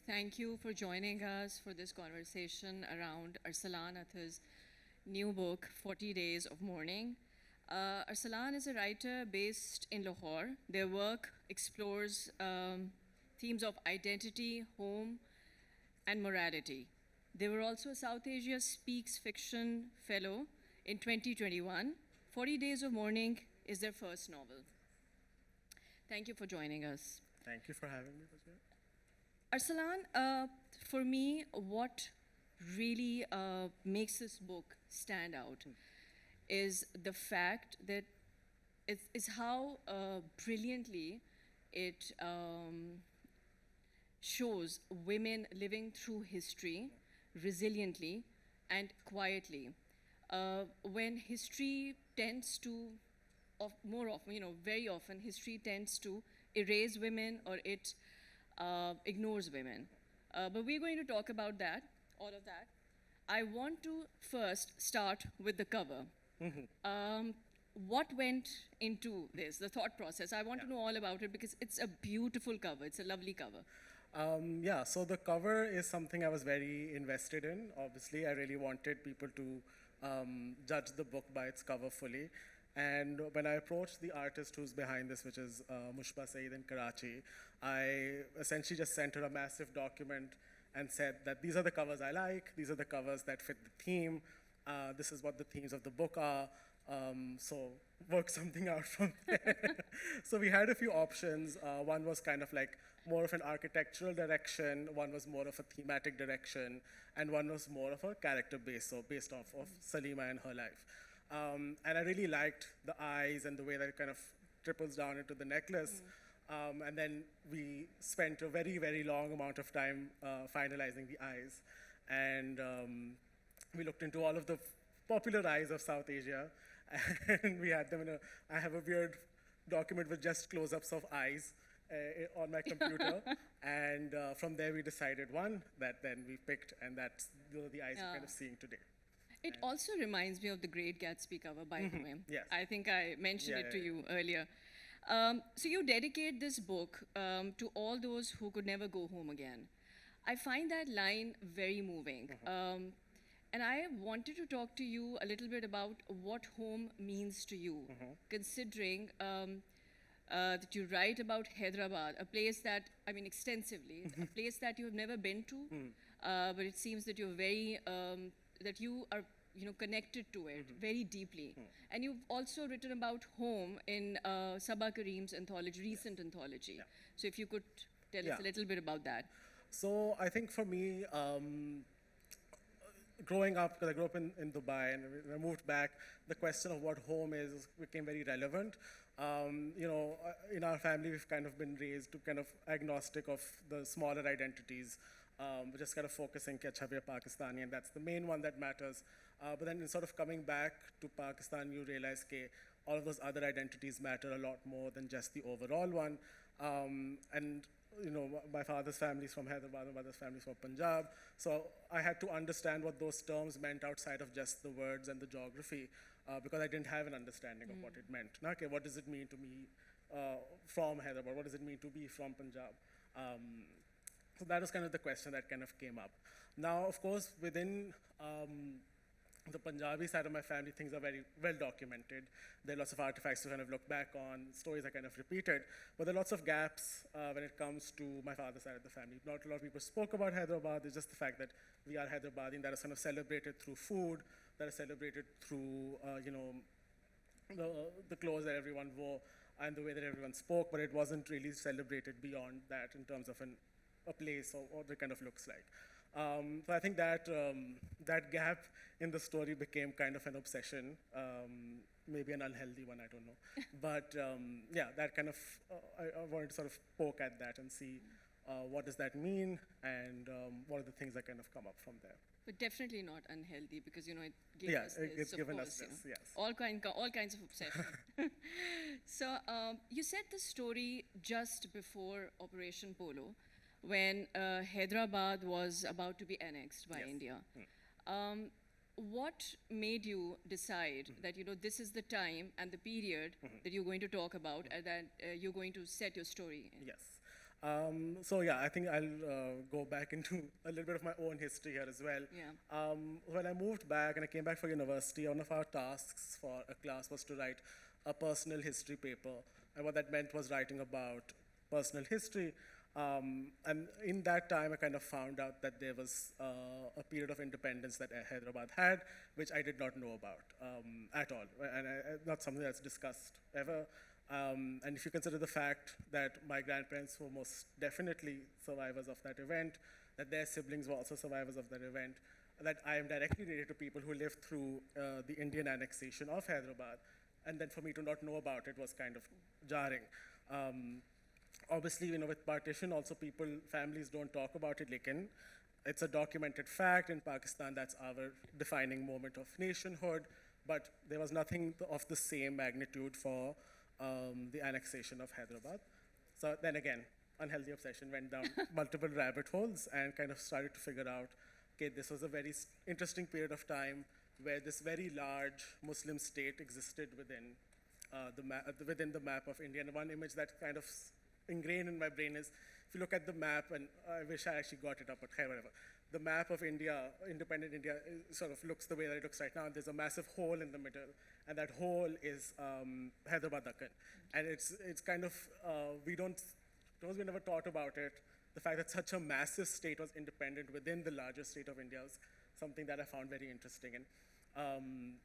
Thank you for joining us for this conversation around Arsalan Athar's new book, 40 Days of Mourning. Arsalan is a writer based in Lahore. Their work explores themes of identity, home, and morality. They were also a South Asia Speaks Fiction Fellow in 2021. 40 Days of Mourning is their first novel. Thank you for joining us. Thank you for having me, Vijay. Arsalan, for me, what really makes this book stand out is the fact that it's how brilliantly it shows women living through history resiliently and quietly. When history tends to, more often, very often, history tends to erase women or it ignores women. But we're going to talk about that, all of that. I want to first start with the cover. What went into this, the thought process? I want to know all about it because it's a beautiful cover. It's a lovely cover. So the cover is something I was very invested in. Obviously, I really wanted people to judge the book by its cover fully. And when I approached the artist who's behind this, which is Mushba Saeed in Karachi, I essentially just sent her a massive document and said that these are the covers I like, these are the covers that fit the theme, this is what the themes of the book are. So work something out from there. So we had a few options. One was kind of like more of an architectural direction, one was more of a thematic direction, and one was more of a character base, so based off of Salima and her life. And I really liked the eyes and the way that it kind of triples down into the necklace. And then we spent a very, very long amount of time finalizing the eyes. And we looked into all of the popular eyes of South Asia. And we had them in I have a weird document with just close-ups of eyes on my computer. And from there we decided one that then we picked, and that's the eyes you're kind of seeing today. It also reminds me of the Great Gatsby cover, by the way. Yes. I think I mentioned it to you earlier. So you dedicate this book to all those who could never go home again. I find that line very moving. And I wanted to talk to you a little bit about what home means to you, considering that you write about Hyderabad, a place that, I mean, extensively, a place that you have never been to, but it seems that you're very, that you are connected to it very deeply. And you've also written about home in Sabah Kareem's anthology, recent anthology. So if you could tell us a little bit about that. So I think for me, growing up, because I grew up in Dubai and when I moved back, the question of what home is became very relevant. In our family, we've kind of been raised to kind of agnostic of the smaller identities. We're just kind of focusing कि अच्छा we are Pakistani, and that's the main one that matters. But then in sort of coming back to Pakistan, you realize that all of those other identities matter a lot more than just the overall one. And my father's family is from Hyderabad, my mother's family is from Punjab. So I had to understand what those terms meant outside of just the words and the geography, because I didn't have an understanding of what it meant. Okay, what does it mean to me from Hyderabad? What does it mean to be from Punjab? So that was kind of the question that kind of came up. Now, of course, within the Punjabi side of my family, things are very well documented. There are lots of artifacts to kind of look back on, stories are kind of repeated, but there are lots of gaps when it comes to my father's side of the family. Not a lot of people spoke about Hyderabad. It's just the fact that we are Hyderabadi, and that is kind of celebrated through food, that is celebrated through, the clothes that everyone wore and the way that everyone spoke, but it wasn't really celebrated beyond that in terms of a place or what it kind of looks like. So I think that that gap in the story became kind of an obsession, maybe an unhealthy one, I don't know. But that kind of, I wanted to sort of poke at that and see what does that mean, and what are the things that kind of come up from there. But definitely not unhealthy, because it gave us this, it's given course, us this, yes. all kinds of obsession. So you said the story just before Operation Polo, when Hyderabad was about to be annexed by India. What made you decide that this is the time and the period that you're going to talk about, and that you're going to set your story in? Yes. So yeah, I think I'll go back into a little bit of my own history here as well. Yeah. When I moved back and I came back for university, one of our tasks for a class was to write a personal history paper. And what that meant was writing about personal history. And in that time, I kind of found out that there was a period of independence that Hyderabad had, which I did not know about at all, and not something that's discussed ever. And if you consider the fact that my grandparents were most definitely survivors of that event, that their siblings were also survivors of that event, that I am directly related to people who lived through the Indian annexation of Hyderabad, and then for me to not know about it was kind of jarring. Obviously, with partition, also families don't talk about it. Lekin, it's a documented fact in Pakistan. That's our defining moment of nationhood. But there was nothing of the same magnitude for the annexation of Hyderabad. So then again, unhealthy obsession went down multiple rabbit holes and kind of started to figure out, okay, this was a very interesting period of time where this very large Muslim state existed within within the map of India. And one image that kind of ingrained in my brain is, if you look at the map, and I wish I actually got it up, but hey, whatever. The map of India, independent India, sort of looks the way that it looks right now. There's a massive hole in the middle, and that hole is Hyderabad Dakkan. And it's kind of, we never thought about it. The fact that such a massive state was independent within the larger state of India was something that I found very interesting. And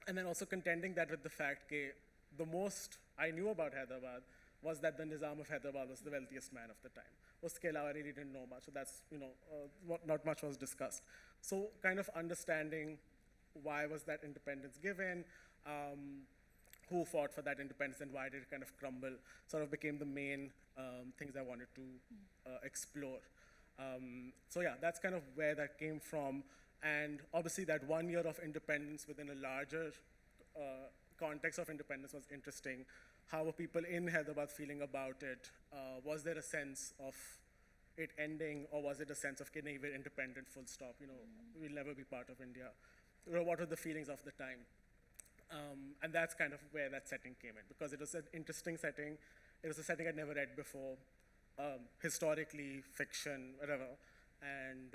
then also contending that with the fact that the most I knew about Hyderabad was that the Nizam of Hyderabad was the wealthiest man of the time. Uske alawa, I really didn't know much, so that's, not much was discussed. So kind of understanding why was that independence given, who fought for that independence, and why did it kind of crumble, sort of became the main things I wanted to explore. So yeah, that's kind of where that came from. And obviously that 1 year of independence within a larger context of independence was interesting. How were people in Hyderabad feeling about it? Was there a sense of it ending, or was it a sense of, okay, we're independent, full stop, we'll never be part of India? What were the feelings of the time? And that's kind of where that setting came in, because it was an interesting setting. It was a setting I'd never read before, historically, fiction, whatever. And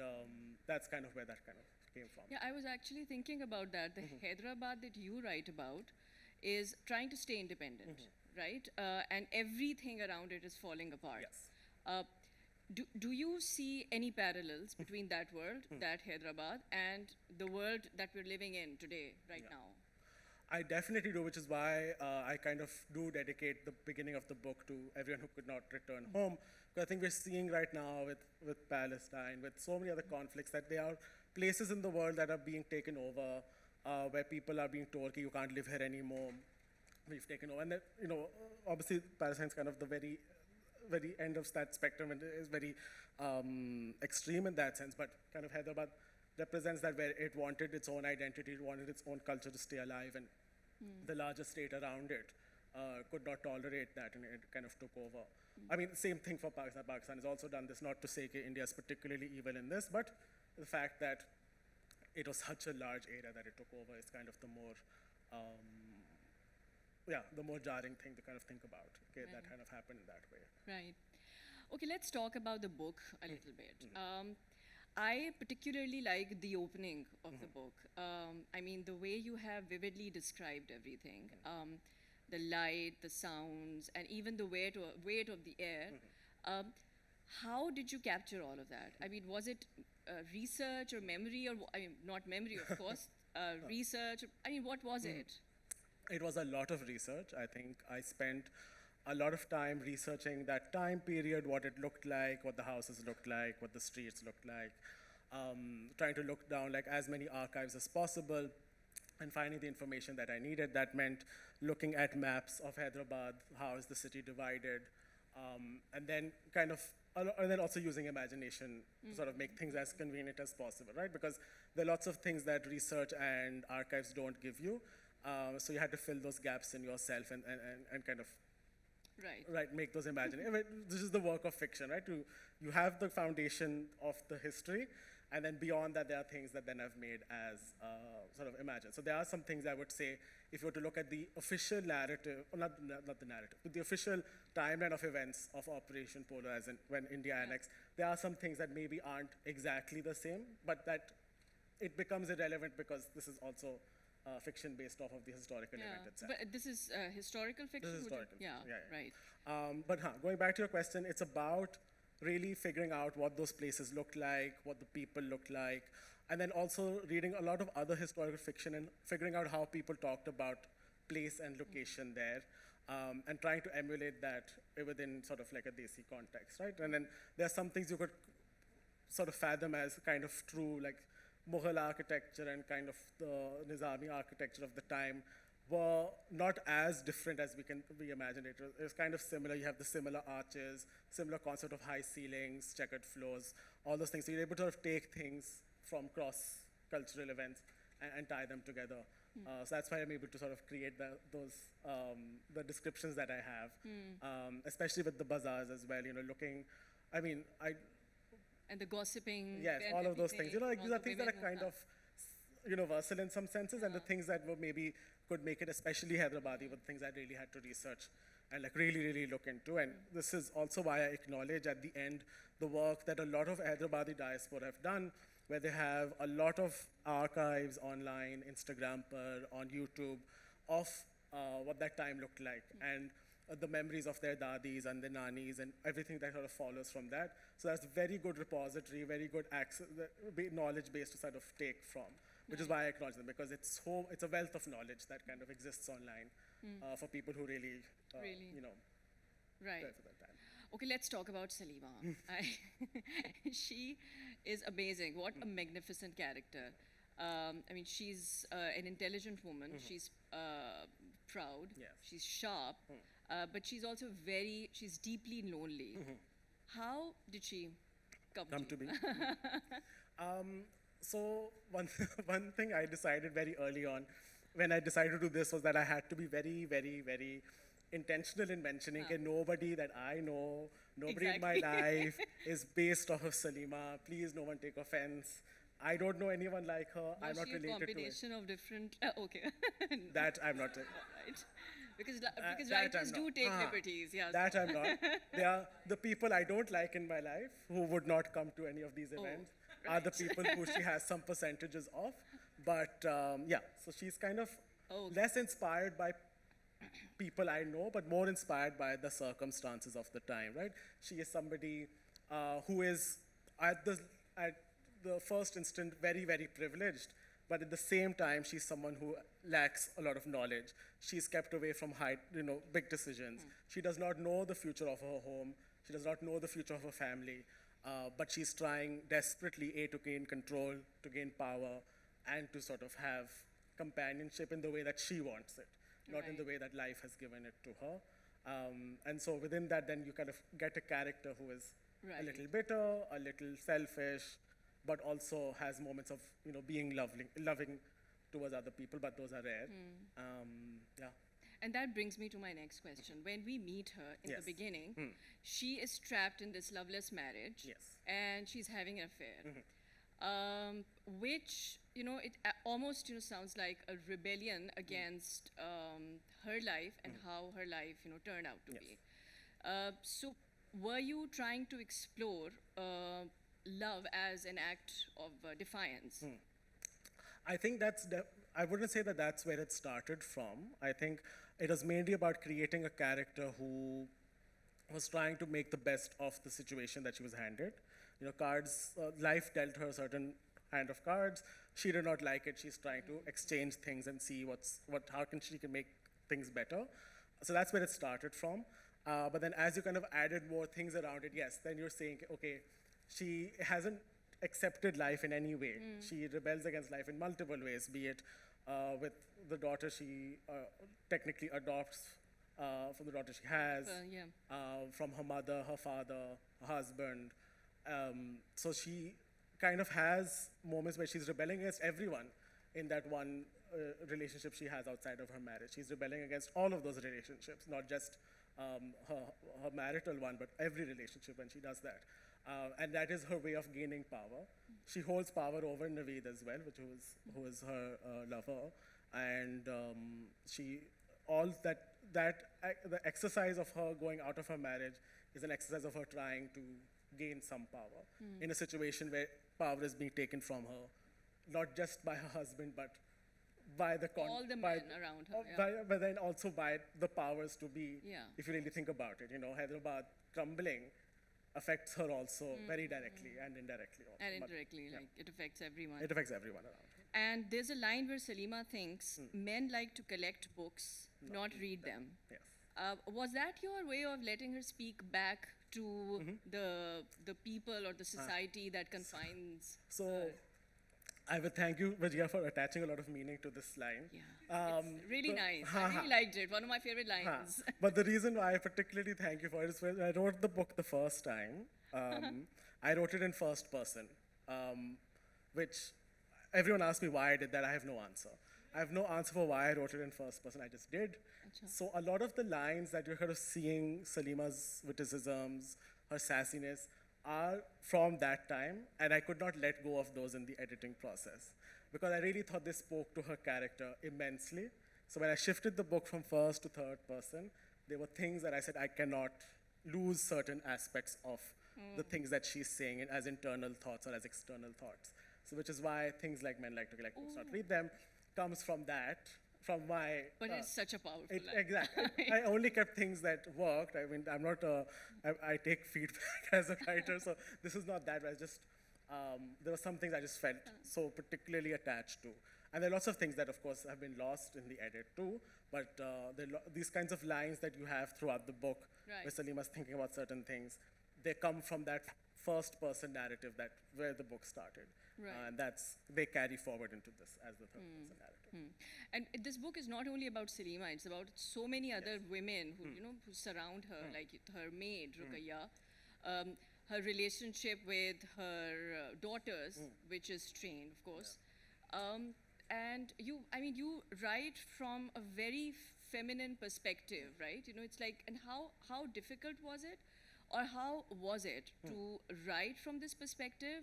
that's kind of where that kind of came from. Yeah, I was actually thinking about that. The Hyderabad that you write about is trying to stay independent, right? And everything around it is falling apart. Yes. Do you see any parallels between that world, that Hyderabad, and the world that we're living in today, right now? I definitely do, which is why I kind of do dedicate the beginning of the book to everyone who could not return home. Because I think we're seeing right now with Palestine, with so many other conflicts, that there are places in the world that are being taken over, where people are being told, you can't live here anymore. We've taken over. And then, obviously Palestine's kind of the very end of that spectrum, and is very extreme in that sense. But kind of Hyderabad represents that, where it wanted its own identity, it wanted its own culture to stay alive, and the larger state around it could not tolerate that, and it kind of took over. I mean, same thing for Pakistan. Pakistan has also done this, not to say that India is particularly evil in this, but the fact that it was such a large area that it took over is kind of the more, the more jarring thing to kind of think about. Okay, that kind of happened in that way. Right. Okay, let's talk about the book a little bit. I particularly like the opening of the book. I mean, the way you have vividly described everything, the light, the sounds, and even the weight of the air. How did you capture all of that? I mean, was it research or memory, or I mean, not memory, of course, research? I mean, what was it? It was a lot of research. I think I spent a lot of time researching that time period, what it looked like, what the houses looked like, what the streets looked like, trying to look down like as many archives as possible, and finding the information that I needed. That meant looking at maps of Hyderabad, how is the city divided, and then and then also using imagination to sort of make things as convenient as possible, right? Because there are lots of things that research and archives don't give you, so you had to fill those gaps in yourself and kind of make those imaginary. This is the work of fiction, right? You have the foundation of the history, And then beyond that, there are things that then I've made as sort of imagined. So there are some things I would say, if you were to look at the official narrative, or not the narrative, but the official timeline of events of Operation Polo, as in when India annexed, there are some things that maybe aren't exactly the same, but that it becomes irrelevant because this is also fiction based off of the historical event itself. But this is historical fiction? This is would you- historical Yeah, fiction, yeah, right. But going back to your question, it's about really figuring out what those places looked like, what the people looked like, and then also reading a lot of other historical fiction and figuring out how people talked about place and location there, and trying to emulate that within sort of like a Desi context, right? And then there are some things you could sort of fathom as kind of true, like Mughal architecture and kind of the Nizami architecture of the time were not as different as we imagined it. It was kind of similar. You have the similar arches, similar concept of high ceilings, checkered floors, all those things. So you're able to sort of take things from cross-cultural events and tie them together. So that's why I'm able to sort of create the descriptions that I have, especially with the bazaars as well. Looking, I mean, And the gossiping. yes, and all of those things. everything, Like all these are the things that are women kind who- of universal in some senses, and the things that were maybe could make it, especially Hyderabadi, were things I really had to research and like really look into. And this is also why I acknowledge at the end the work that a lot of Hyderabadi diaspora have done, where they have a lot of archives online, Instagram, on YouTube, of what that time looked like. And the memories of their dadis and their nanis and everything that sort of follows from that. So that's a very good repository, very good access, knowledge base to sort of take from, which is why I acknowledge them, because it's a wealth of knowledge that kind of exists online for people who really, Really. care Right. for that time. Okay, let's talk about Salima. She is amazing. What a magnificent character. I mean, she's an intelligent woman. She's proud. Yes. She's sharp. But she's also she's deeply lonely. How did she come To you? be. So one thing I decided very early on when I decided to do this was that I had to be very intentional in mentioning that nobody that I know, nobody in my Exactly. life is based off of Salima. Please, no one take offense. I don't know anyone like her. I'm Was not she a related to it. combination of different? Okay. That I'm not. Right. Because that writers I'm do not. take liberties. Yeah. That I'm not. They are the people I don't like in my life who would not come to any of these events are the people who she has some percentages of. But yeah, so she's kind of Okay. less inspired by people I know, but more inspired by the circumstances of the time, right? She is somebody who is at the first instant very privileged, but at the same time, she's someone who lacks a lot of knowledge. She's kept away from big decisions. She does not know the future of her home. She does not know the future of her family, but she's trying desperately, to gain control, to gain power, and to sort of have companionship in the way that she wants it, not in the Right. way that life has given it to her. And so within that, then you kind of get a character who is a Right. little bitter, a little selfish, but also has moments of being loving towards other people, but those are rare. Yeah. And that brings me to my next question. When we meet her in the Yes. beginning, she is trapped in this loveless marriage, Yes. and she's having an affair, which it almost sounds like a rebellion against her life and how her life turned out to Yes. be. So, were you trying to explore love as an act of defiance? I think I wouldn't say that that's where it started from. I think it was mainly about creating a character who was trying to make the best of the situation that she was handed. Life dealt her a certain hand of cards. She did not like it. She's trying to exchange things and see how she can make things better. So that's where it started from. But then as you kind of added more things around it, yes, then you're saying, okay, she hasn't accepted life in any way. She rebels against life in multiple ways, be it with the daughter she technically adopts from the daughter she has, Yeah. from her mother, her father, her husband. So she kind of has moments where she's rebelling against everyone in that one relationship she has outside of her marriage. She's rebelling against all of those relationships, not just her marital one, but every relationship when she does that. And that is her way of gaining power. she holds power over Naveed as well, who is her lover, and she all the exercise of her going out of her marriage is an exercise of her trying to gain some power in a situation where power is being taken from her, not just by her husband, but by the All the men around her. but then also by the powers to be. Yeah. If you really think about it, Hyderabad crumbling affects her also very directly and indirectly. Also. And But indirectly, like it affects everyone. it affects everyone around her. And there's a line where Salima thinks men like to collect books, not read them. Yes. Was that your way of letting her speak back to the people or the society that confines? So I would thank you, Vijaya, for attaching a lot of meaning to this line. Yeah, it's really nice. I really liked it. One of my favorite lines. But the reason why I particularly thank you for it is when I wrote the book the first time, I wrote it in first person, which everyone asked me why I did that. I have no answer. I have no answer for why I wrote it in first person. I just did. So a lot of the lines that you're kind of seeing Salima's witticisms, her sassiness, are from that time, and I could not let go of those in the editing process because I really thought they spoke to her character immensely. So when I shifted the book from first to third person, there were things that I said I cannot lose certain aspects of the things that she's saying as internal thoughts or as external thoughts. So which is why things like Men Like to Collect Books, Not Read Them comes from that, from my... But it's such a powerful line. Exactly. I only kept things that worked. I mean, I'm not I take feedback as a writer, so this is not that. I just, there were some things I just felt so particularly attached to. And there are lots of things that, of course, have been lost in the edit too, but these kinds of lines that you have throughout the book, Right. where Salima's thinking about certain things, they come from that first-person narrative where the book started. Right. And they carry forward into this as the third-person narrative. And this book is not only about Salima, it's about so many other women who, who surround her, like her maid, Ruqayya, her relationship with her daughters, which is strained, of course. And you write from a very feminine perspective, right? It's like, and how difficult was it? Or how was it to write from this perspective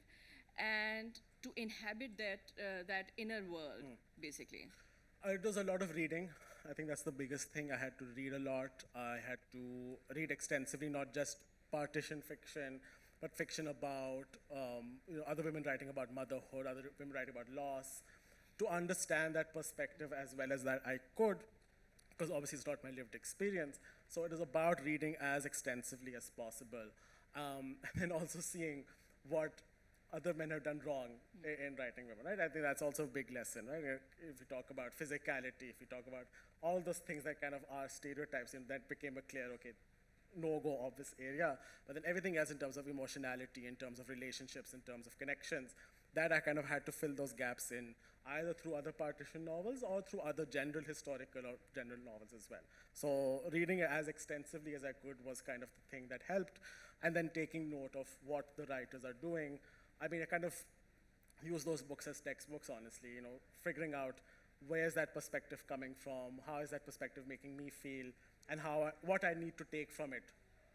and to inhabit that inner world, basically? It was a lot of reading. I think that's the biggest thing. I had to read a lot. I had to read extensively, not just partition fiction, but fiction about other women writing about motherhood, other women writing about loss, to understand that perspective as well as that I could, because obviously it's not my lived experience. So it is about reading as extensively as possible, and then also seeing what other men have done wrong in writing women, right? I think that's also a big lesson, right? If you talk about physicality, if you talk about all those things that kind of are stereotypes, and that became a clear, okay, no-go of this area. But then everything else in terms of emotionality, in terms of relationships, in terms of connections, that I kind of had to fill those gaps in, either through other partition novels or through other general historical or general novels as well. So reading it as extensively as I could was kind of the thing that helped, and then taking note of what the writers are doing. I mean, I kind of use those books as textbooks, honestly, figuring out where is that perspective coming from, how is that perspective making me feel, and what I need to take from it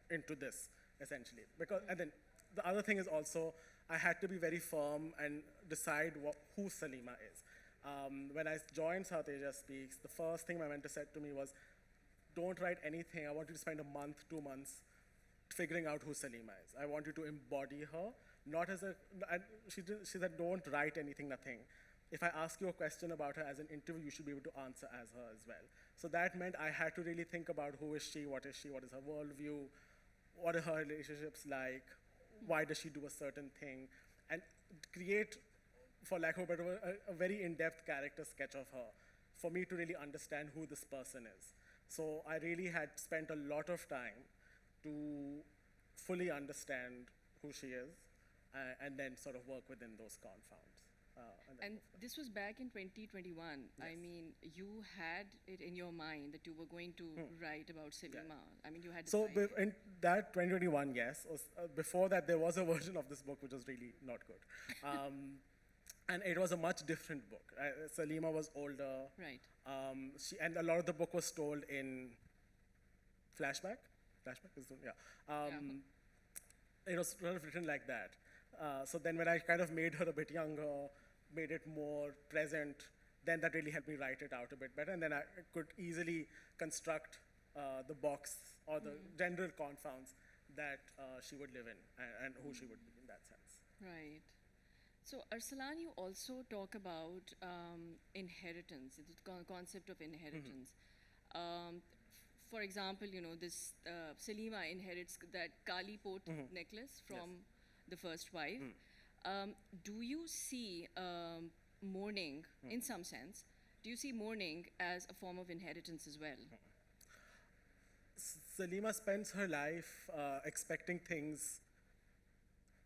into this, essentially. And then the other thing is also, I had to be very firm and decide who Salima is. When I joined South Asia Speaks, the first thing my mentor said to me was, don't write anything. I want you to spend a month, 2 months figuring out who Salima is. I want you to embody her, not as and she said, don't write anything, nothing. If I ask you a question about her as an interview, you should be able to answer as her as well. So that meant I had to really think about who is she, what is her worldview, what are her relationships like, why does she do a certain thing, and create, for lack of a better word, a very in-depth character sketch of her for me to really understand who this person is. So I really had spent a lot of time to fully understand who she is, and then sort of work within those confounds. And this was back in 2021. Yes. I mean, you had it in your mind that you were going to write about Salima. Yeah. I mean, you had. So in that 2021, yes. Before that, there was a version of this book which was really not good, and it was a much different book. Salima was older. Right. And a lot of the book was told in flashback. Flashback is yeah. It was written like that. So then when I kind of made her a bit younger, made it more present, then that really helped me write it out a bit better. And then I could easily construct the box or the general confounds that she would live in and who she would be in that sense. Right. So, Arsalan, you also talk about inheritance, the concept of inheritance. For example, this Salima inherits that Kali Pot necklace from the first wife. Do you see mourning, in some sense, do you see mourning as a form of inheritance as well? Salima spends her life expecting things.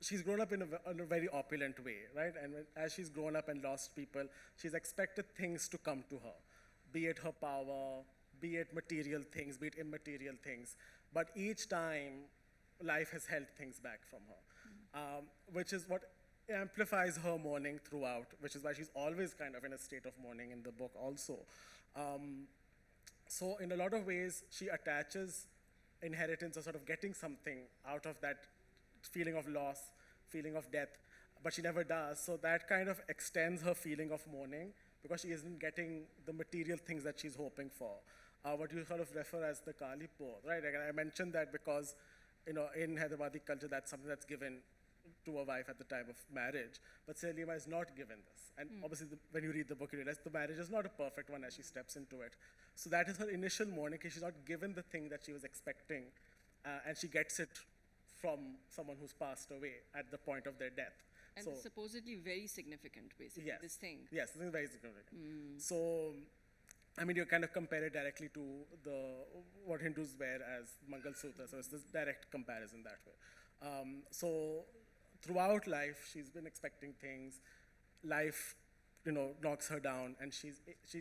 She's grown up in a very opulent way, right? And as she's grown up and lost people, she's expected things to come to her, be it her power, be it material things, be it immaterial things. But each time, life has held things back from her, which is what amplifies her mourning throughout, which is why she's always kind of in a state of mourning in the book also. So in a lot of ways, she attaches inheritance or sort of getting something out of that feeling of loss, feeling of death, but she never does. So that kind of extends her feeling of mourning because she isn't getting the material things that she's hoping for. What you sort of refer as the Kali Pot, right? Like, I mentioned that because, in Hyderabadi culture, that's something that's given to a wife at the time of marriage, but Salima is not given this. And obviously, when you read the book, you realize the marriage is not a perfect one as she steps into it. So that is her initial mourning, because she's not given the thing that she was expecting, and she gets it from someone who's passed away at the point of their death. And So- it's supposedly very significant, basically, Yes. this thing. Yes, this is very significant. So, I mean, you kind of compare it directly to what Hindus wear as Mangal Sutra, so it's this direct comparison that way. So, throughout life, she's been expecting things. Life, knocks her down, and she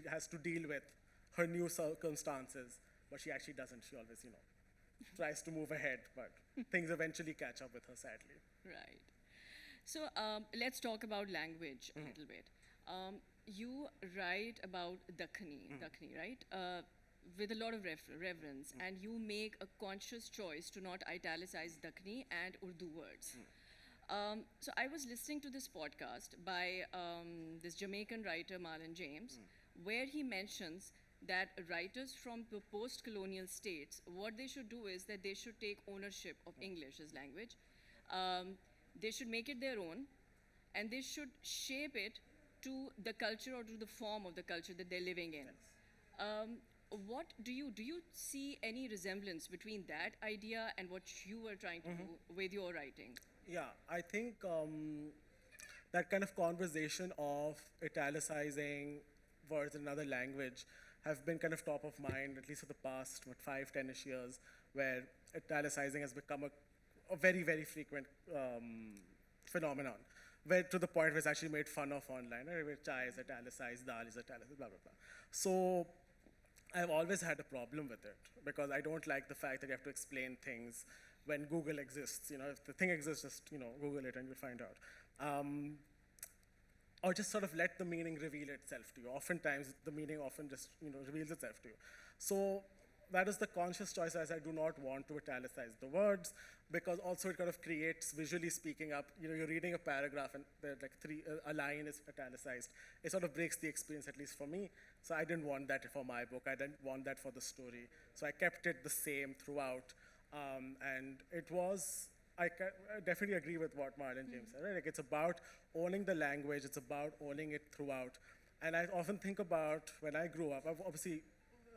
has to deal with her new circumstances, but she actually doesn't. She always, tries to move ahead, but things eventually catch up with her, sadly. Right. So let's talk about language a little bit. You write about Dakhani, right? With a lot of reverence, and you make a conscious choice to not italicize Dakhani and Urdu words. So I was listening to this podcast by this Jamaican writer, Marlon James, where he mentions that writers from the post-colonial states, what they should do is that they should take ownership of English as language. They should make it their own, and they should shape it to the culture or to the form of the culture that they're living in. What do you see any resemblance between that idea and what you were trying to do with your writing? Yeah, I think that kind of conversation of italicizing words in another language have been kind of top of mind, at least for the past, 5, 10-ish years, where italicizing has become a very, very frequent phenomenon, where to the point where it's actually made fun of online, right? Where chai is italicized, dal is italicized, blah, blah, blah. So I've always had a problem with it, because I don't like the fact that you have to explain things when Google exists. If the thing exists, just, Google it and you'll find out. Or just sort of let the meaning reveal itself to you. Oftentimes, the meaning often just, reveals itself to you. So that is the conscious choice, as I do not want to italicize the words, because also it kind of creates, visually speaking up, you're reading a paragraph and a line is italicized. It sort of breaks the experience, at least for me. So I didn't want that for my book. I didn't want that for the story. So I kept it the same throughout. And it was, I definitely agree with what Marlon James said, right? Like, it's about owning the language, it's about owning it throughout. And I often think about when I grew up,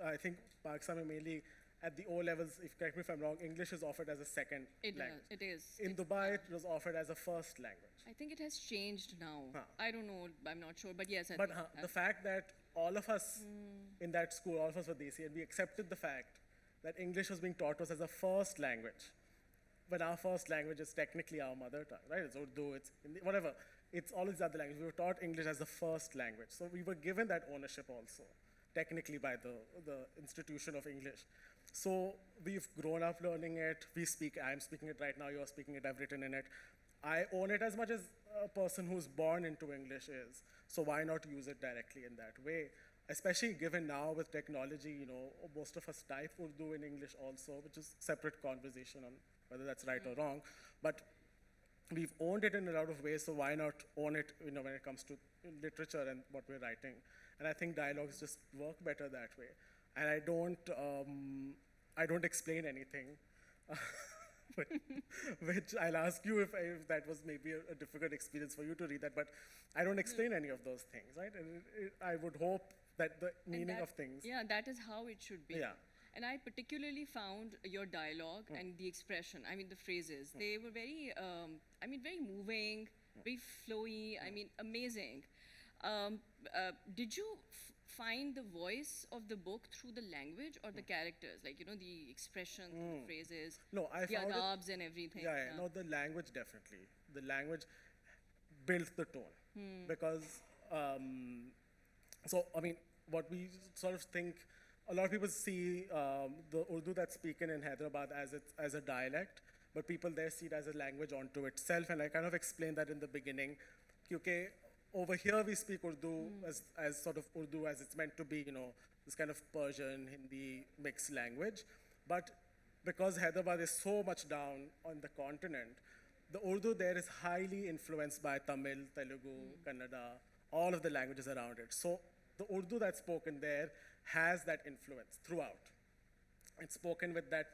I think Pakistan mainly at the O levels, correct me if I'm wrong, English is offered as a second language. It is. In Dubai, it was offered as a first language. I think it has changed now. I don't know, I'm not sure, but yes. But the fact that all of us in that school, all of us were Desi, and we accepted the fact that English was being taught to us as a first language, when our first language is technically our mother tongue, right? It's Urdu, it's Hindi, whatever. It's all these other languages. We were taught English as the first language. So we were given that ownership also, technically by the institution of English. So we've grown up learning it. I'm speaking it right now, you're speaking it, I've written in it. I own it as much as a person who's born into English is. So why not use it directly in that way? Especially given now with technology, most of us type Urdu in English also, which is a separate conversation on whether that's right or wrong. But we've owned it in a lot of ways, so why not own it, when it comes to literature and what we're writing? And I think dialogues just work better that way. And I don't explain anything, but, which I'll ask you if that was maybe a difficult experience for you to read that, but I don't explain any of those things, right? And I would hope that the meaning of things. Yeah, that is how it should be. Yeah. And I particularly found your dialogue and the expression, I mean, the phrases, they were very, very moving, very flowy, amazing. Did you find the voice of the book through the language or the characters? Like, the expression, the phrases, No, I the found it. adabs and everything. Yeah, no, the language definitely. The language built the tone. Because, what we sort of think, a lot of people see the Urdu that's spoken in Hyderabad as a dialect, but people there see it as a language onto itself, and I kind of explained that in the beginning. Because over here we speak Urdu as sort of Urdu as it's meant to be, this kind of Persian, Hindi mixed language. But because Hyderabad is so much down on the continent, the Urdu there is highly influenced by Tamil, Telugu, Kannada, all of the languages around it. So the Urdu that's spoken there has that influence throughout. It's spoken with that.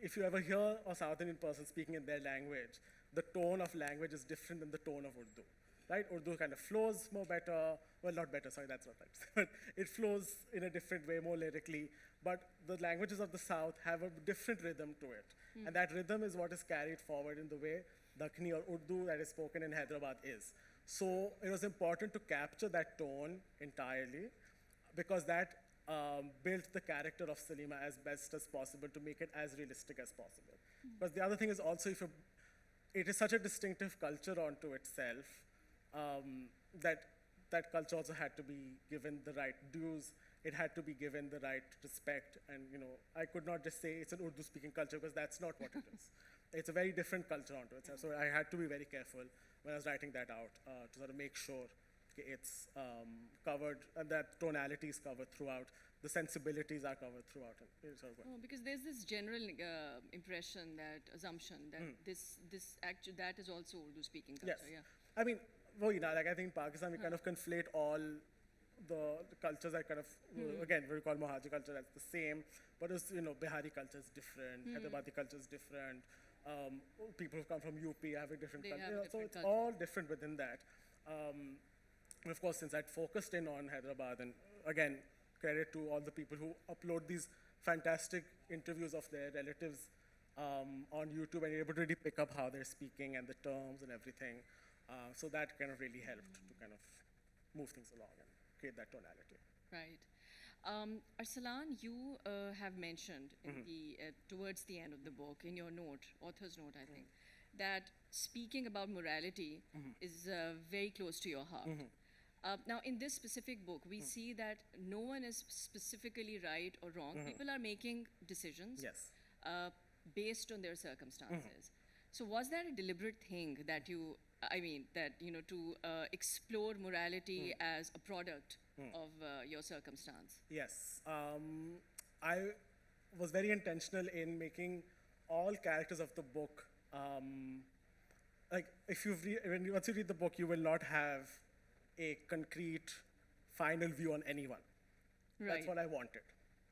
If you ever hear a South Indian person speaking in their language, the tone of language is different than the tone of Urdu, right? Urdu kind of flows more better. Well, not better, sorry, that's not right. But it flows in a different way, more lyrically. But the languages of the South have a different rhythm to it. And that rhythm is what is carried forward in the way Dakhni or Urdu that is spoken in Hyderabad is. So it was important to capture that tone entirely, because that built the character of Salima as best as possible to make it as realistic as possible. But the other thing is also, it is such a distinctive culture onto itself, that culture also had to be given the right dues. It had to be given the right respect. And I could not just say it's an Urdu-speaking culture, because that's not what it is. It's a very different culture onto itself. So I had to be very careful when I was writing that out to sort of make sure it's covered, and that tonality is covered throughout. The sensibilities are covered throughout. Because there's this general impression, assumption that that is also Urdu-speaking culture. Yes. Yeah. I mean, I think in Pakistan we kind of conflate all the cultures that kind of, again, we call Mohaji culture as the same, but it's, Bihari culture is different, Hyderabadi culture is different, people who come from UP have a different culture. So it's all different within that. And of course, since I'd focused in on Hyderabad, and again, credit to all the people who upload these fantastic interviews of their relatives on YouTube, and you're able to really pick up how they're speaking and the terms and everything. So that kind of really helped to kind of move things along and create that tonality. Right. Arsalan, you have mentioned in towards the end of the book, in your note, author's note, I think, that speaking about morality is very close to your heart. Now, in this specific book, we see that no one is specifically right or wrong. People are making decisions based on their circumstances. So was that a deliberate thing that to explore morality as a product of your circumstance? Yes. I was very intentional in making all characters of the book, once you read the book, you will not have a concrete final view on anyone. Right. That's what I wanted.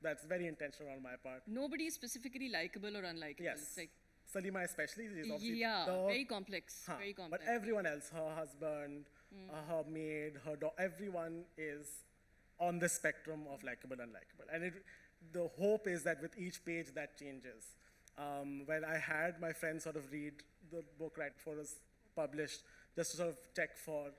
That's very intentional on my part. Nobody is specifically likable or unlikable. Yes. It's like, Salima especially is obviously very complex. Very complex. But everyone else, her husband, her maid, her dog, everyone is on the spectrum of likable, unlikable. And the hope is that with each page that changes. When I had my friends sort of read the book right before it was published, just to sort of check for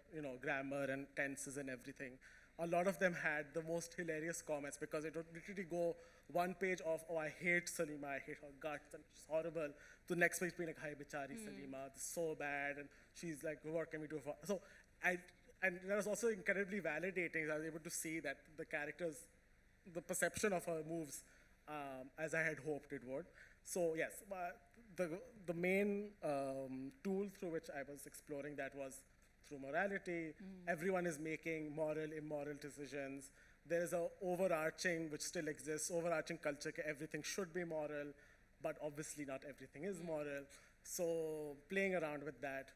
grammar and tenses and everything, a lot of them had the most hilarious comments, because it would literally go one page of, oh, I hate Salima, I hate her guts, and she's horrible, to the next page being like, hi, bichari Salima, this is so bad, and she's like, what can we do for her? So, and that was also incredibly validating. I was able to see that the characters, the perception of her moves as I had hoped it would. So yes, the main tool through which I was exploring that was through morality. Everyone is making moral, immoral decisions. There is an overarching, which still exists, overarching culture, everything should be moral, but obviously not everything is moral. So playing around with that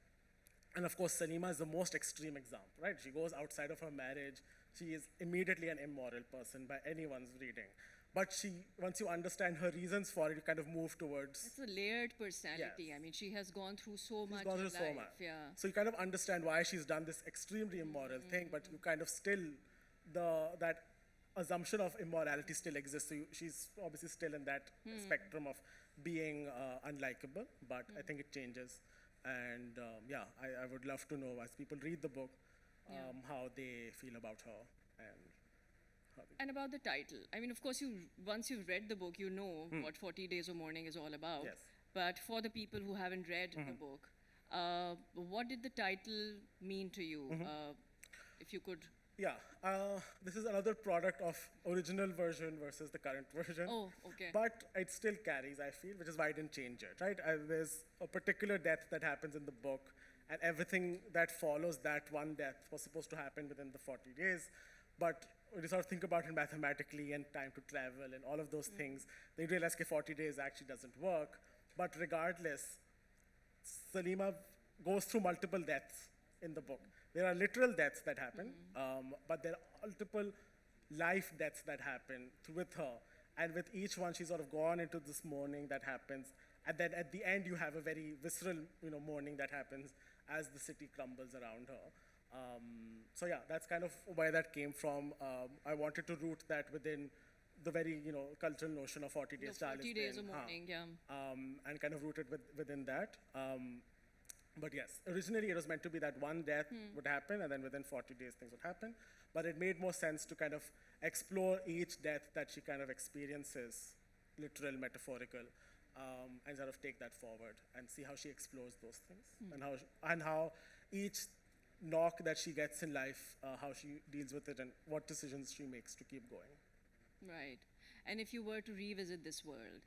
And of course, Salima is the most extreme example, right? She goes outside of her marriage. She is immediately an immoral person by anyone's reading. But once you understand her reasons for it, you kind of move towards. It's a layered personality. Yes. I mean, she has gone through so much Gone in through so life. much. Yeah. So you kind of understand why she's done this extremely immoral thing, but you kind of still, that assumption of immorality still exists. So she's obviously still in that spectrum of being unlikable, but I think it changes. And yeah, I would love to know as people read the book how they feel about her and how they. And about the title. I mean, of course, once you've read the book, you know what 40 Days of Mourning is all about. Yes. But for the people who haven't read the book, what did the title mean to you? If you could. Yeah, this is another product of original version versus the current version. Oh, okay. But it still carries, I feel, which is why I didn't change it, right? There's a particular death that happens in the book, and everything that follows that one death was supposed to happen within the 40 days. But when you sort of think about it mathematically and time to travel and all of those things, they realize that 40 days actually doesn't work. But regardless, Salima goes through multiple deaths in the book. There are literal deaths that happen, but there are multiple life deaths that happen with her. And with each one, she's sort of gone into this mourning that happens. And then at the end, you have a very visceral, mourning that happens as the city crumbles around her. So yeah, that's kind of where that came from. I wanted to root that within the very, cultural notion of 40 days. The 40 days of mourning, yeah. And kind of rooted within that. But yes, originally it was meant to be that one death would happen, and then within 40 days things would happen. But it made more sense to kind of explore each death that she kind of experiences, literal, metaphorical, and sort of take that forward and see how she explores those things and how each knock that she gets in life, how she deals with it, and what decisions she makes to keep going. Right. And if you were to revisit this world,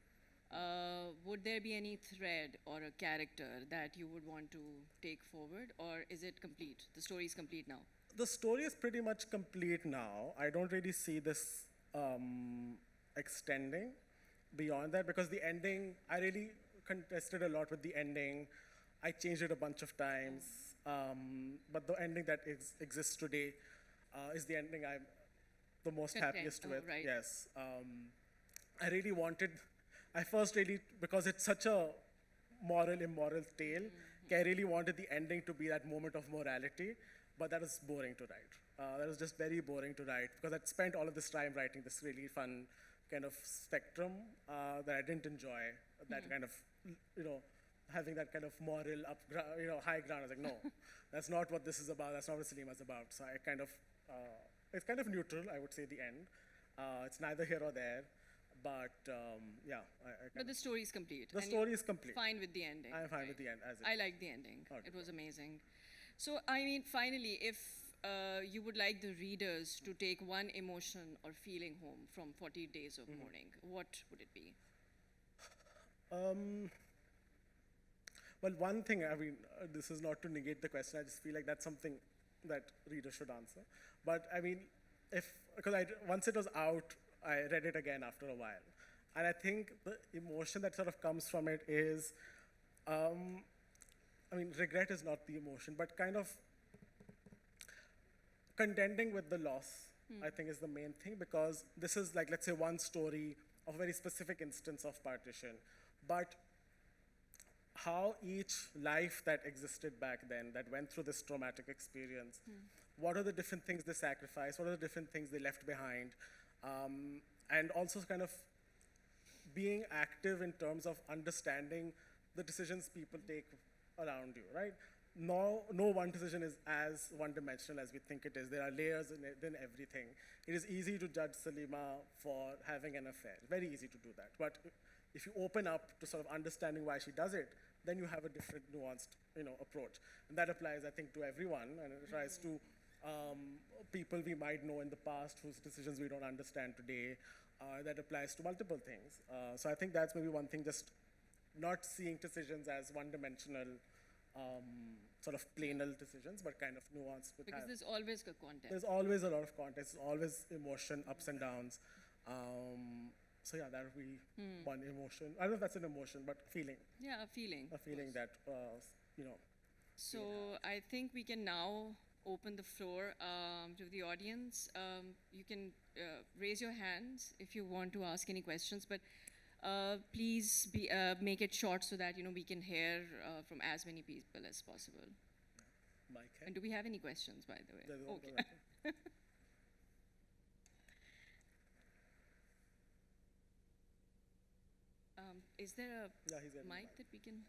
would there be any thread or a character that you would want to take forward, or is it complete? The story is complete now. The story is pretty much complete now. I don't really see this extending beyond that because the ending, I really contested a lot with the ending. I changed it a bunch of times, but the ending that exists today is the ending I'm the most happiest with. Right. Yes. I really wanted. I first really, because it's such a moral, immoral tale, I really wanted the ending to be that moment of morality, but that was boring to write. That was just very boring to write because I'd spent all of this time writing this really fun kind of spectrum that I didn't enjoy. That kind of, having that kind of moral high ground. I was like, no, that's not what this is about. That's not what Salima's about. So I kind of, it's kind of neutral, I would say, the end. It's neither here or there. But yeah. But the story is complete. The story is complete. Fine with the ending. I'm fine with the end as it. I like the ending. Okay. It was amazing. So, I mean, finally, if you would like the readers to take one emotion or feeling home from 40 Days of Mourning, what would it be? Well, one thing, I mean, this is not to negate the question. I just feel like that's something that readers should answer. But I mean, because once it was out, I read it again after a while. And I think the emotion that sort of comes from it is, regret is not the emotion, but kind of contending with the loss, I think is the main thing, because this is like, let's say, one story of a very specific instance of partition. But how each life that existed back then, that went through this traumatic experience, what are the different things they sacrificed, what are the different things they left behind, and also kind of being active in terms of understanding the decisions people take around you, right? No one decision is as one-dimensional as we think it is. There are layers in everything. It is easy to judge Salima for having an affair. Very easy to do that. But if you open up to sort of understanding why she does it, then you have a different, nuanced, approach. And that applies, I think, to everyone, and it applies to people we might know in the past whose decisions we don't understand today. That applies to multiple things. So I think that's maybe one thing, just not seeing decisions as one-dimensional, sort of plainal decisions, but kind of nuanced. Because there's always a context. There's always a lot of context, always emotion, ups and downs. So yeah, that would be one emotion. I don't know if that's an emotion, but feeling. Yeah, a feeling. A feeling that, So I think we can now open the floor to the audience. You can raise your hands if you want to ask any questions, but please make it short so that we can hear from as many people as possible. Mike, And do we have any questions, by the way? there's one Okay. there. Is there a Yeah, he's getting mic that we can?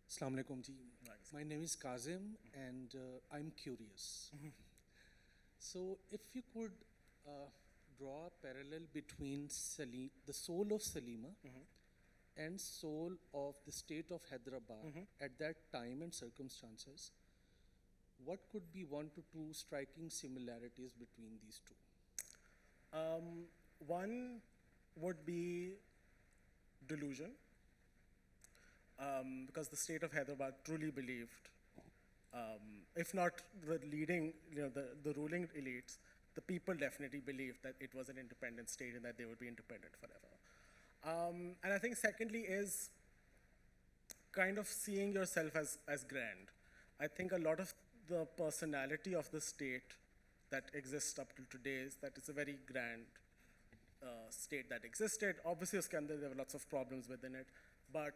Assalamu alaikum ji. Nice. My name is Kazim and I'm curious. So if you could draw a parallel between the soul of Salima and soul of the state of Hyderabad at that time and circumstances, what could be one to two striking similarities between these two? One would be delusion, because the state of Hyderabad truly believed, if not the leading, the ruling elites, the people definitely believed that it was an independent state and that they would be independent forever. And I think secondly is kind of seeing yourself as grand. I think a lot of the personality of the state that exists up till today is that it's a very grand state that existed. Obviously, there were lots of problems within it, but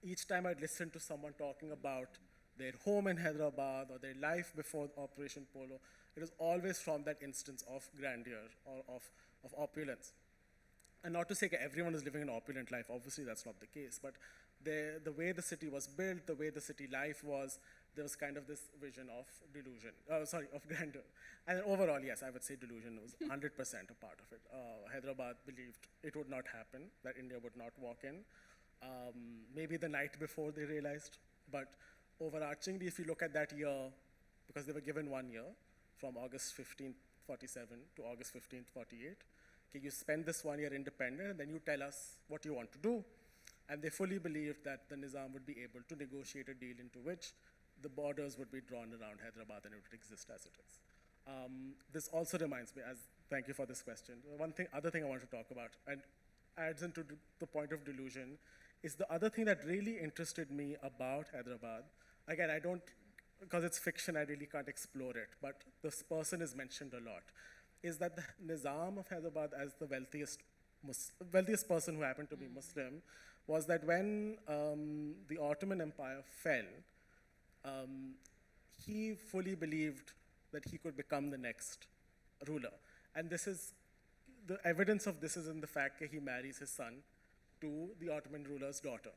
each time I'd listen to someone talking about their home in Hyderabad or their life before Operation Polo, it was always from that instance of grandeur or of opulence. And not to say that everyone is living an opulent life, obviously that's not the case, but the way the city was built, the way the city life was, there was kind of this vision of of grandeur. And then overall, yes, I would say delusion was 100% a part of it. Hyderabad believed it would not happen, that India would not walk in. Maybe the night before they realized, but overarchingly, if you look at that year, because they were given 1 year, from August 15th, 47 to August 15th, 48, okay, you spend this 1 year independent, and then you tell us what you want to do. And they fully believed that the Nizam would be able to negotiate a deal into which the borders would be drawn around Hyderabad and it would exist as it is. This also reminds me, thank you for this question. Other thing I want to talk about, and adds into the point of delusion, is the other thing that really interested me about Hyderabad. Again, I don't, because it's fiction, I really can't explore it, but this person is mentioned a lot, is that the Nizam of Hyderabad, as the wealthiest person who happened to be Muslim, was that when the Ottoman Empire fell, he fully believed that he could become the next ruler. And the evidence of this is in the fact that he marries his son to the Ottoman ruler's daughter.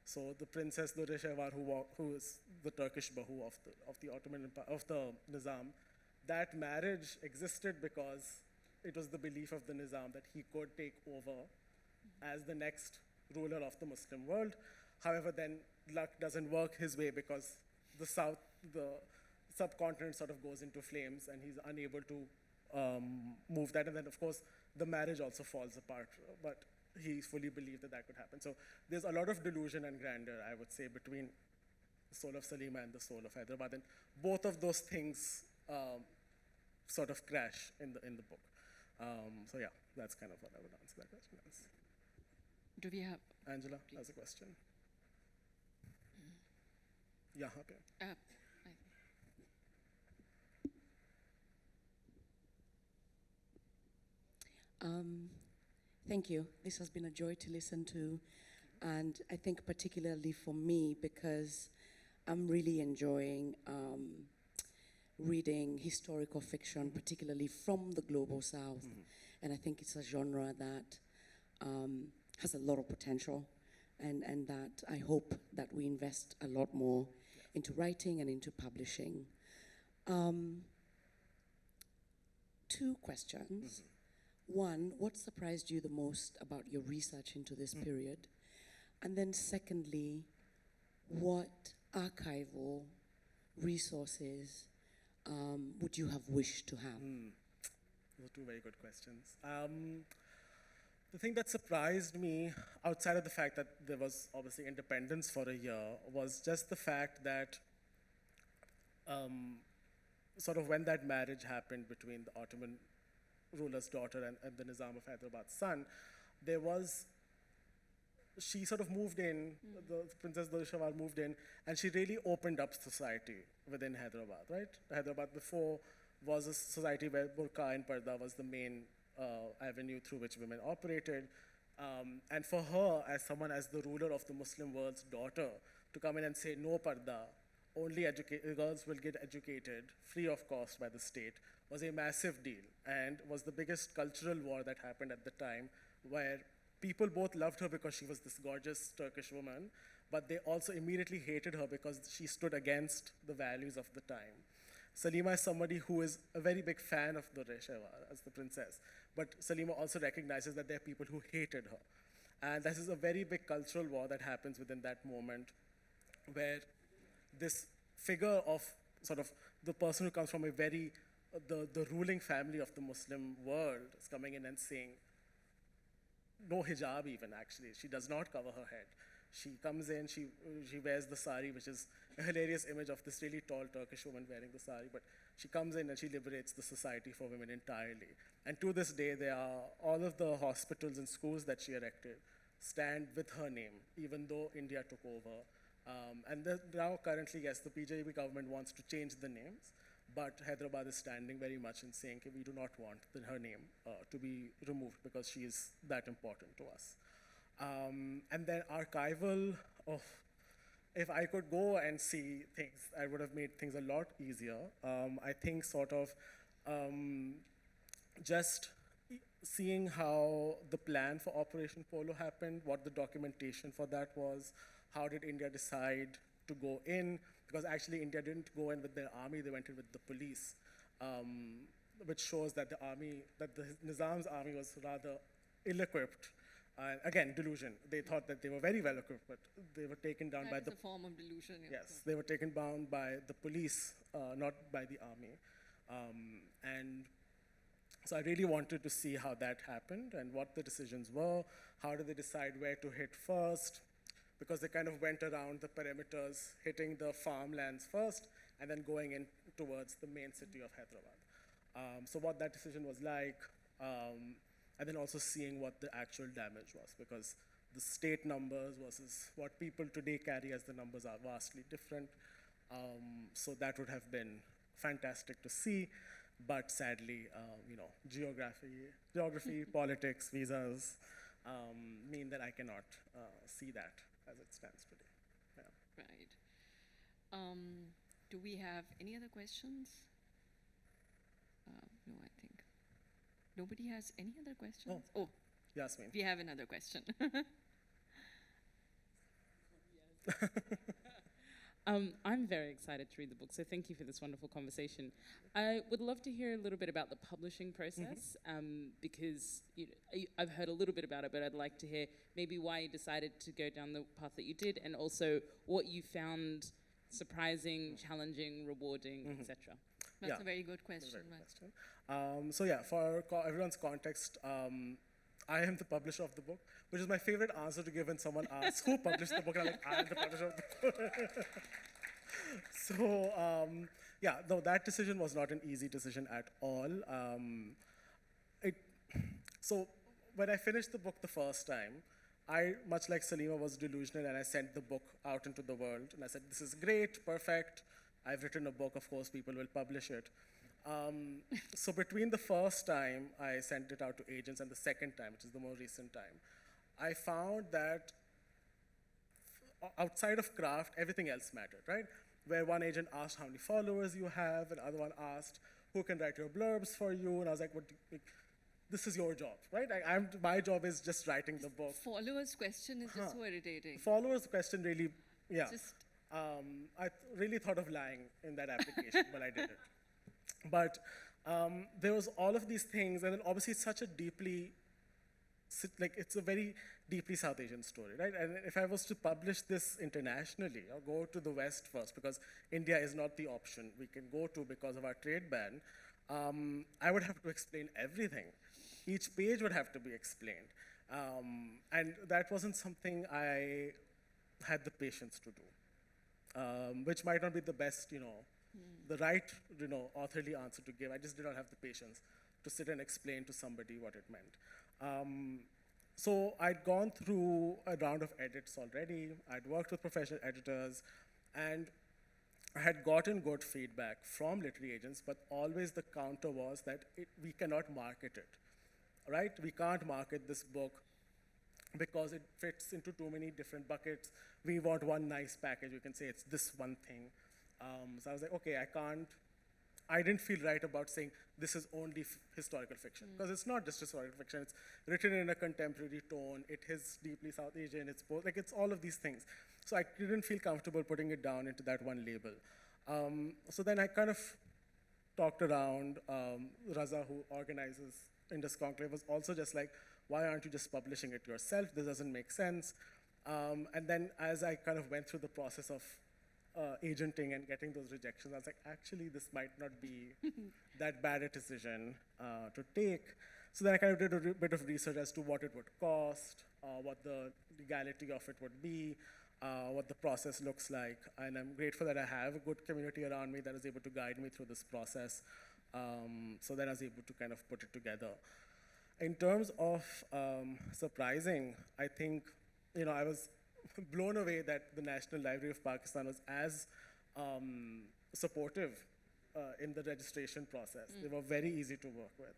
So the Princess Dureshehvar, who is the Turkish Bahu of the Ottoman Empire, of the Nizam, that marriage existed because it was the belief of the Nizam that he could take over as the next ruler of the Muslim world. However, then luck doesn't work his way because the subcontinent sort of goes into flames and he's unable to move that. And then, of course, the marriage also falls apart. But he fully believed that that could happen. So there's a lot of delusion and grandeur, I would say, between the soul of Salima and the soul of Hyderabad. And both of those things sort of crash in the book. So yeah, that's kind of what I would answer that question as. Do we have? Angela has a question. Yeah, okay. Thank you. This has been a joy to listen to, and I think particularly for me because I'm really enjoying reading historical fiction, particularly from the global south, and I think it's a genre that has a lot of potential, and that I hope that we invest a lot more into writing and into publishing. Two questions. One, what surprised you the most about your research into this period? And then secondly, what archival resources would you have wished to have? Those are two very good questions. The thing that surprised me, outside of the fact that there was obviously independence for a year, was just the fact that sort of when that marriage happened between the Ottoman ruler's daughter and the Nizam of Hyderabad's son, there was, she sort of moved in, the Princess Dulshawar moved in, and she really opened up society within Hyderabad, right? Hyderabad before was a society where burqa and parda was the main avenue through which women operated. And for her, as someone, as the ruler of the Muslim world's daughter, to come in and say, no parda, only girls will get educated free of cost by the state, was a massive deal and was the biggest cultural war that happened at the time, where people both loved her because she was this gorgeous Turkish woman, but they also immediately hated her because she stood against the values of the time. Salima is somebody who is a very big fan of Dureshawar as the princess, but Salima also recognizes that there are people who hated her. And this is a very big cultural war that happens within that moment, where this figure of sort of the person who comes from a very, the ruling family of the Muslim world is coming in and saying, no hijab even, actually. She does not cover her head. She comes in, she wears the sari, which is a hilarious image of this really tall Turkish woman wearing the sari, but she comes in and she liberates the society for women entirely. And to this day, there are all of the hospitals and schools that she erected stand with her name, even though India took over. Now currently, yes, the PJP government wants to change the names, but Hyderabad is standing very much and saying, okay, we do not want her name to be removed because she is that important to us. And then archival, if I could go and see things, I would have made things a lot easier. I think sort of just seeing how the plan for Operation Polo happened, what the documentation for that was, how did India decide to go in, because actually India didn't go in with their army, they went in with the police, which shows that the Nizam's army was rather ill-equipped. Again, delusion. They thought that they were very well equipped, but they were taken down by That is a form of delusion. Yeah. Yes, they were taken down by the police, not by the army. And so I really wanted to see how that happened and what the decisions were. How did they decide where to hit first? Because they kind of went around the perimeters, hitting the farmlands first, and then going in towards the main city of Hyderabad. So what that decision was like, and then also seeing what the actual damage was, because the state numbers versus what people today carry as the numbers are vastly different. So that would have been fantastic to see, but sadly, geography, politics, visas mean that I cannot see that as it stands today. Yeah. Right. Do we have any other questions? No, I think nobody has any other questions. Oh, Yasmin. we have another question. I'm very excited to read the book, so thank you for this wonderful conversation. I would love to hear a little bit about the publishing process, because I've heard a little bit about it, but I'd like to hear maybe why you decided to go down the path that you did, and also what you found surprising, challenging, rewarding, etc. That's Yeah. a very good question. Very good right? question. So yeah, for everyone's context, I am the publisher of the book, which is my favorite answer to give when someone asks who published the book, and I'm like, I am the publisher of the book. So yeah, though that decision was not an easy decision at all. So when I finished the book the first time, I, much like Salima, was delusional, and I sent the book out into the world, and I said, this is great, perfect, I've written a book, of course people will publish it. So between the first time I sent it out to agents and the second time, which is the more recent time, I found that outside of craft, everything else mattered, right? Where one agent asked how many followers you have, and other one asked who can write your blurbs for you, and I was like, this is your job, right? My job is just writing the book. Followers' question is just so irritating. Followers question really, yeah. Just I really thought of lying in that application, but I didn't. But there was all of these things, and then obviously it's such a deeply, it's a very deeply South Asian story, right? And if I was to publish this internationally, or go to the West first, because India is not the option we can go to because of our trade ban, I would have to explain everything. Each page would have to be explained. And that wasn't something I had the patience to do, which might not be the best, the right, authorly answer to give. I just did not have the patience to sit and explain to somebody what it meant. So I'd gone through a round of edits already. I'd worked with professional editors, and I had gotten good feedback from literary agents, but always the counter was that we cannot market it, right? We can't market this book because it fits into too many different buckets. We want one nice package. We can say it's this one thing. So I was like, okay, I didn't feel right about saying this is only historical fiction, because it's not just historical fiction. It's written in a contemporary tone. It is deeply South Asian. It's both, like, it's all of these things. So I didn't feel comfortable putting it down into that one label. So then I kind of talked around. Raza, who organizes Indus Conclave, was also just like, why aren't you just publishing it yourself? This doesn't make sense. And then as I kind of went through the process of agenting and getting those rejections, I was like, actually, this might not be that bad a decision to take. So then I kind of did a bit of research as to what it would cost, what the legality of it would be, what the process looks like. And I'm grateful that I have a good community around me that is able to guide me through this process, so that I was able to kind of put it together. In terms of surprising, I think, I was blown away that the National Library of Pakistan was as supportive in the registration process. They were very easy to work with.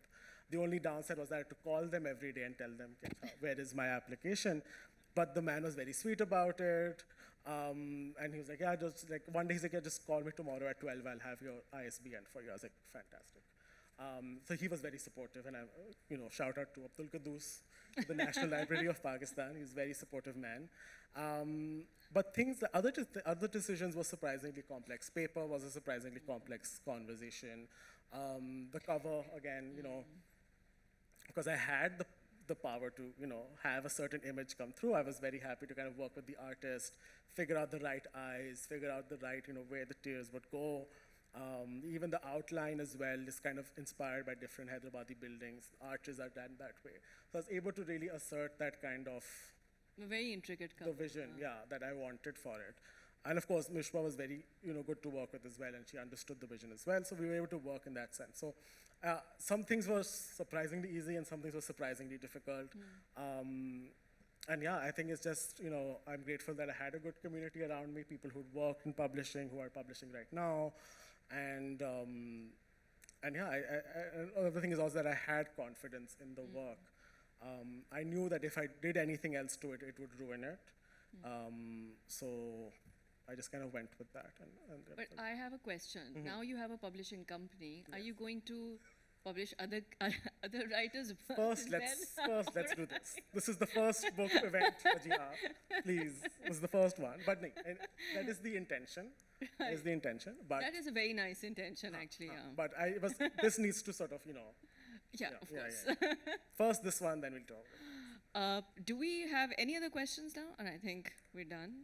The only downside was that I had to call them every day and tell them, where is my application? But the man was very sweet about it. And he was like, yeah, just like, one day he's like, yeah, just call me tomorrow at 12, I'll have your ISBN for you. I was like, fantastic. So he was very supportive, and I, shout out to Abdul Qadoos, the National Library of Pakistan. He's a very supportive man. But the other decisions were surprisingly complex. Paper was a surprisingly complex conversation. The cover, again, because I had the power to, have a certain image come through, I was very happy to kind of work with the artist, figure out the right eyes, figure out the right, where the tears would go. Even the outline as well is kind of inspired by different Hyderabadi buildings. Arches are done that way. So I was able to really assert that kind of A very intricate cover. the vision, that I wanted for it. And of course, Mishpa was very, good to work with as well, and she understood the vision as well. So we were able to work in that sense. So some things were surprisingly easy, and some things were surprisingly difficult. And I think it's just, I'm grateful that I had a good community around me, people who'd worked in publishing, who are publishing right now. And another thing is also that I had confidence in the work. I knew that if I did anything else to it, it would ruin it. So I just kind of went with that. But I have a question. Now you have a publishing company. Are you going to publish other writers' works First, as well? let's do this. This is the first book event for GR. Please, this is the first one. But no, that is the intention. That is the intention. But That is a very nice intention, actually. but this needs to sort of, Yeah, of course. First this one, then we'll talk. Do we have any other questions now? And I think we're done.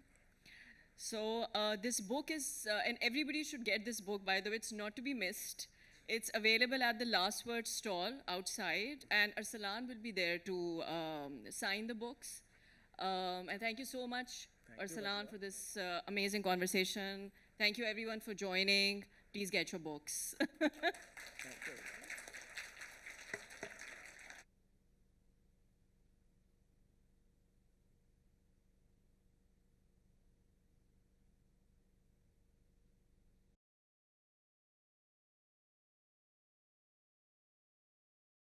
So this book is, and everybody should get this book, by the way, it's not to be missed. It's available at the Last Word stall outside, and Arsalan will be there to sign the books. And thank you so much, Arsalan, for this amazing conversation. Thank you, everyone, for joining. Please get your books. Thank you.